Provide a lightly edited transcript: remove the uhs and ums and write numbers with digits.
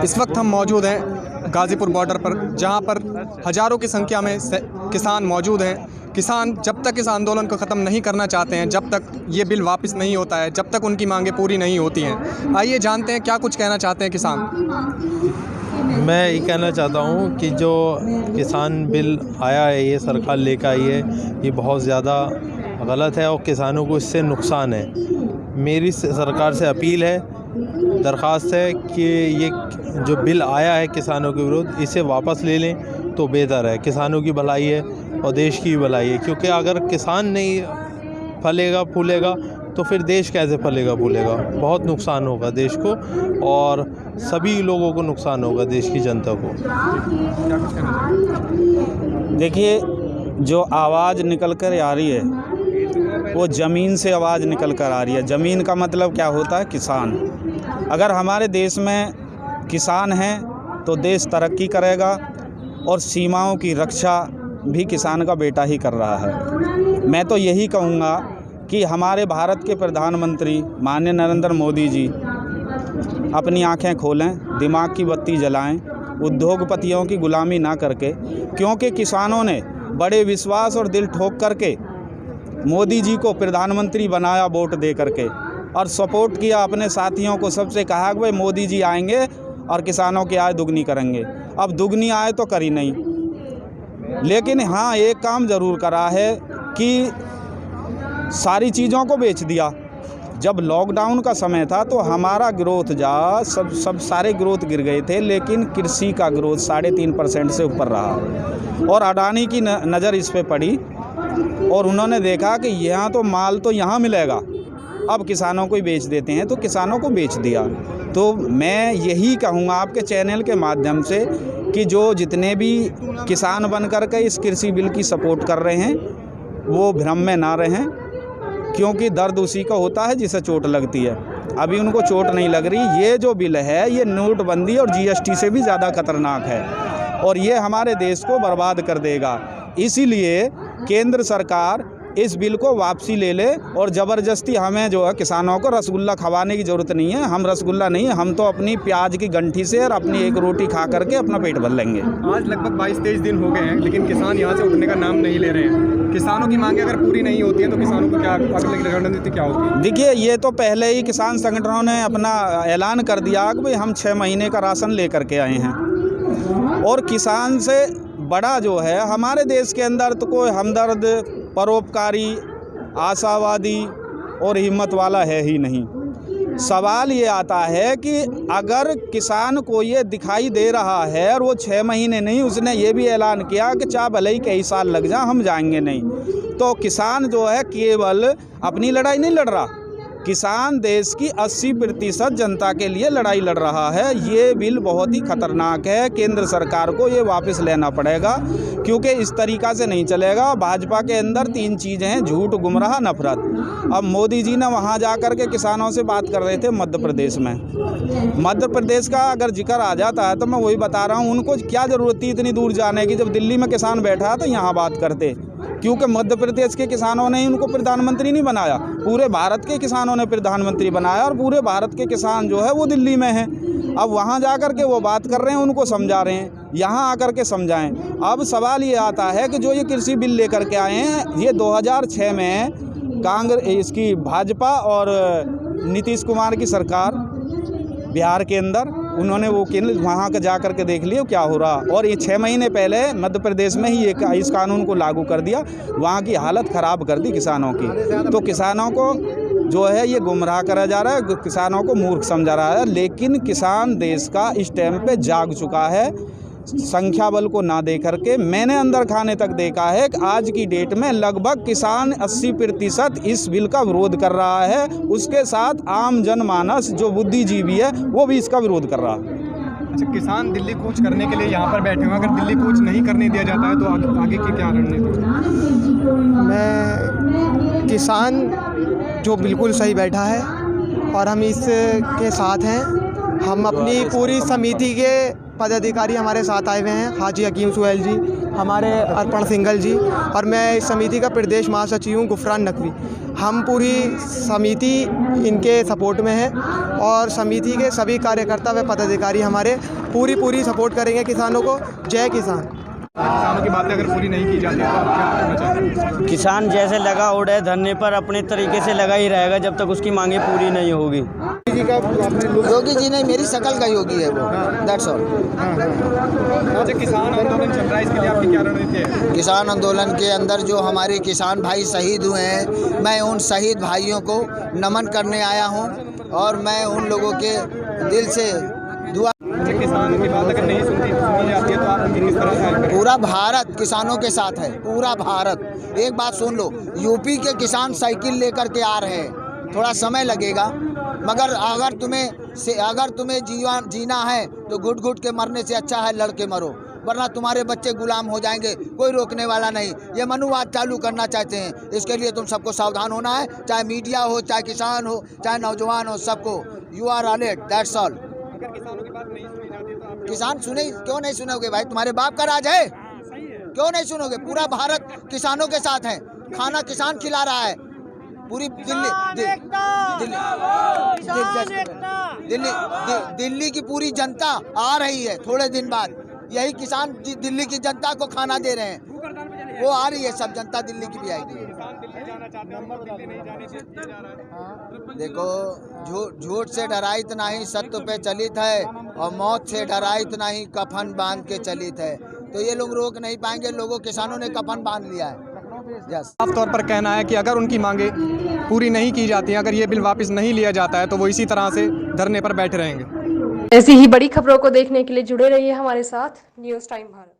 इस वक्त हम मौजूद हैं गाज़ीपुर बॉर्डर पर, जहां पर हज़ारों की संख्या में किसान मौजूद हैं। किसान जब तक इस आंदोलन को ख़त्म नहीं करना चाहते हैं, जब तक ये बिल वापस नहीं होता है, जब तक उनकी मांगें पूरी नहीं होती हैं। आइए जानते हैं क्या कुछ कहना चाहते हैं किसान। मैं ये कहना चाहता हूँ कि जो किसान बिल आया है, ये सरकार लेकर आई है, ये बहुत ज़्यादा गलत है और किसानों को इससे नुकसान है। मेरी सरकार से अपील है, दरख्वास्त है कि ये जो बिल आया है किसानों के विरुद्ध, इसे वापस ले लें तो बेहतर है। किसानों की भलाई है और देश की भी भलाई है, क्योंकि अगर किसान नहीं फलेगा फूलेगा तो फिर देश कैसे फलेगा फूलेगा। बहुत नुकसान होगा देश को और सभी लोगों को नुकसान होगा, देश की जनता को। देखिए, जो आवाज़ निकल कर आ रही है वो ज़मीन से आवाज़ निकल कर आ रही है। ज़मीन का मतलब क्या होता है? किसान। अगर हमारे देश में किसान हैं तो देश तरक्की करेगा और सीमाओं की रक्षा भी किसान का बेटा ही कर रहा है। मैं तो यही कहूँगा कि हमारे भारत के प्रधानमंत्री माननीय नरेंद्र मोदी जी अपनी आंखें खोलें, दिमाग की बत्ती जलाएं, उद्योगपतियों की गुलामी ना करके, क्योंकि किसानों ने बड़े विश्वास और दिल ठोक करके मोदी जी को प्रधानमंत्री बनाया वोट दे करके, और सपोर्ट किया अपने साथियों को। सबसे कहा कि भाई मोदी जी आएंगे और किसानों की आय दुगनी करेंगे। अब दुगनी आय तो करी नहीं, लेकिन हाँ एक काम ज़रूर करा है कि सारी चीज़ों को बेच दिया। जब लॉकडाउन का समय था तो हमारा ग्रोथ सब सारे ग्रोथ गिर गए थे, लेकिन कृषि का ग्रोथ 3.5% से ऊपर रहा। और अडानी की नज़र इस पे पड़ी और उन्होंने देखा कि यहाँ तो माल तो यहाँ मिलेगा, अब किसानों को ही बेच देते हैं, तो किसानों को बेच दिया। तो मैं यही कहूँगा आपके चैनल के माध्यम से कि जो जितने भी किसान बन कर के इस कृषि बिल की सपोर्ट कर रहे हैं वो भ्रम में ना रहें, क्योंकि दर्द उसी का होता है जिसे चोट लगती है। अभी उनको चोट नहीं लग रही। ये जो बिल है ये नोटबंदी और जीएसटी से भी ज़्यादा खतरनाक है और ये हमारे देश को बर्बाद कर देगा। इसीलिए केंद्र सरकार इस बिल को वापसी ले ले और ज़बरदस्ती हमें जो है किसानों को रसगुल्ला खवाने की ज़रूरत नहीं है। हम रसगुल्ला नहीं है, हम तो अपनी प्याज की गंठी से और अपनी एक रोटी खा करके अपना पेट भर लेंगे। आज लगभग 22-23 दिन हो गए हैं, लेकिन किसान यहाँ से उठने का नाम नहीं ले रहे हैं। किसानों की मांगे अगर पूरी नहीं होती है तो किसानों को क्या अगली रणनीति क्या होगी? देखिए, ये तो पहले ही किसान संगठनों ने अपना ऐलान कर दिया कि भाई हम 6 महीने का राशन ले करके आए हैं। और किसान से बड़ा जो है हमारे देश के अंदर तो कोई हमदर्द, परोपकारी, आशावादी और हिम्मत वाला है ही नहीं। सवाल ये आता है कि अगर किसान को ये दिखाई दे रहा है और वो 6 महीने नहीं, उसने ये भी ऐलान किया कि चाहे भले ही कई साल लग जाए हम जाएंगे नहीं, तो किसान जो है केवल अपनी लड़ाई नहीं लड़ रहा, किसान देश की 80% जनता के लिए लड़ाई लड़ रहा है। ये बिल बहुत ही खतरनाक है। केंद्र सरकार को ये वापस लेना पड़ेगा, क्योंकि इस तरीक़ा से नहीं चलेगा। भाजपा के अंदर 3 चीज़ें हैं: झूठ, गुमराह, नफरत। अब मोदी जी ने वहाँ जा कर के किसानों से बात कर रहे थे मध्य प्रदेश में। मध्य प्रदेश का अगर जिक्र आ जाता है तो मैं वही बता रहा हूँ, उनको क्या ज़रूरत थी इतनी दूर जाने की? जब दिल्ली में किसान बैठा है तो यहाँ बात करते, क्योंकि मध्य प्रदेश के किसानों ने उनको प्रधानमंत्री नहीं बनाया, पूरे भारत के किसानों ने प्रधानमंत्री बनाया और पूरे भारत के किसान जो है वो दिल्ली में हैं। अब वहाँ जा कर के वो बात कर रहे हैं, उनको समझा रहे हैं, यहाँ आकर के समझाएं। अब सवाल ये आता है कि जो ये कृषि बिल लेकर के आए हैं, ये 2006 में कांग्रेस, इसकी भाजपा और नीतीश कुमार की सरकार बिहार के अंदर, उन्होंने वो वहाँ का जा कर के देख लिया क्या हो रहा। और ये 6 महीने पहले मध्य प्रदेश में ही इस कानून को लागू कर दिया, वहाँ की हालत ख़राब कर दी किसानों की। तो किसानों को जो है ये गुमराह करा जा रहा है, किसानों को मूर्ख समझा रहा है। लेकिन किसान देश का इस टाइम पे जाग चुका है। संख्या बल को ना दे करके मैंने अंदर खाने तक देखा है कि आज की डेट में लगभग किसान 80% इस बिल का विरोध कर रहा है। उसके साथ आम जनमानस जो बुद्धिजीवी है वो भी इसका विरोध कर रहा है। अच्छा, किसान दिल्ली कूच करने के लिए यहाँ पर बैठे हुए, अगर दिल्ली कूच नहीं करने दिया जाता है तो आगे की क्या रणनीति? मैं किसान जो बिल्कुल सही बैठा है और हम इसके साथ हैं। हम अपनी पूरी समिति के पदाधिकारी हमारे साथ आए हुए हैं, हाजी हकीम सुहेल जी, हमारे अर्पण सिंघल जी, और मैं इस समिति का प्रदेश महासचिव हूँ गुफरान नकवी। हम पूरी समिति इनके सपोर्ट में है और समिति के सभी कार्यकर्ता व पदाधिकारी हमारे पूरी सपोर्ट करेंगे किसानों को। जय किसान। किसानों की बातें अगर पूरी नहीं की जाती तो आप क्या करना चाहेंगे? किसान जैसे लगा उड़े धरने पर अपने तरीके से लगा ही रहेगा जब तक उसकी मांगे पूरी नहीं होगी। योगी जी नहीं, मेरी शकल का योगी है वो, दैट्स ऑल। अच्छा, किसान आंदोलन चल रहा है, इसके लिए आपकी क्या रणनीति है? किसान आंदोलन के अंदर जो हमारे किसान भाई शहीद हुए हैं, मैं उन शहीद भाइयों को नमन करने आया हूं और मैं उन लोगों के दिल से दुआ। किसानों की बात अगर नहीं सुनी जाती है तो आप उनकी किस तरह से हेल्प करेंगे? पूरा भारत किसानों के साथ है, पूरा भारत। एक बात सुन लो, यूपी के किसान साइकिल लेकर के आ रहे हैं, थोड़ा समय लगेगा, मगर अगर तुम्हें जीना है तो घुट घुट के मरने से अच्छा है लड़ के मरो, वरना तुम्हारे बच्चे गुलाम हो जाएंगे, कोई रोकने वाला नहीं। ये मनुवाद चालू करना चाहते हैं, इसके लिए तुम सबको सावधान होना है, चाहे मीडिया हो, चाहे किसान हो, चाहे नौजवान हो, सबको। You are alert, that's all. किसानों की बात नहीं सुनी जाती तो आप किसान सुने, क्यों नहीं सुनोगे भाई? तुम्हारे बाप का राज है, क्यों नहीं सुनोगे? पूरा भारत किसानों के साथ है, खाना किसान खिला रहा है। पूरी दिल्ली की पूरी जनता आ रही है, थोड़े दिन बाद यही किसान दिल्ली की जनता को खाना दे रहे हैं, वो आ रही है, सब जनता दिल्ली की भी आएगी। देखो, झूठ से डराइत नहीं सत्य पे चलित है, और मौत से डराइत नहीं कफन बांध के चलित है। तो ये लोग रोक नहीं पाएंगे, लोगों किसानों ने कफन बांध लिया है। साफ तौर पर कहना है कि अगर उनकी मांगे पूरी नहीं की जाती हैं, अगर ये बिल वापस नहीं लिया जाता है तो वो इसी तरह से धरने पर बैठे रहेंगे। ऐसी ही बड़ी खबरों को देखने के लिए जुड़े रहिए हमारे साथ न्यूज़ टाइम भारत।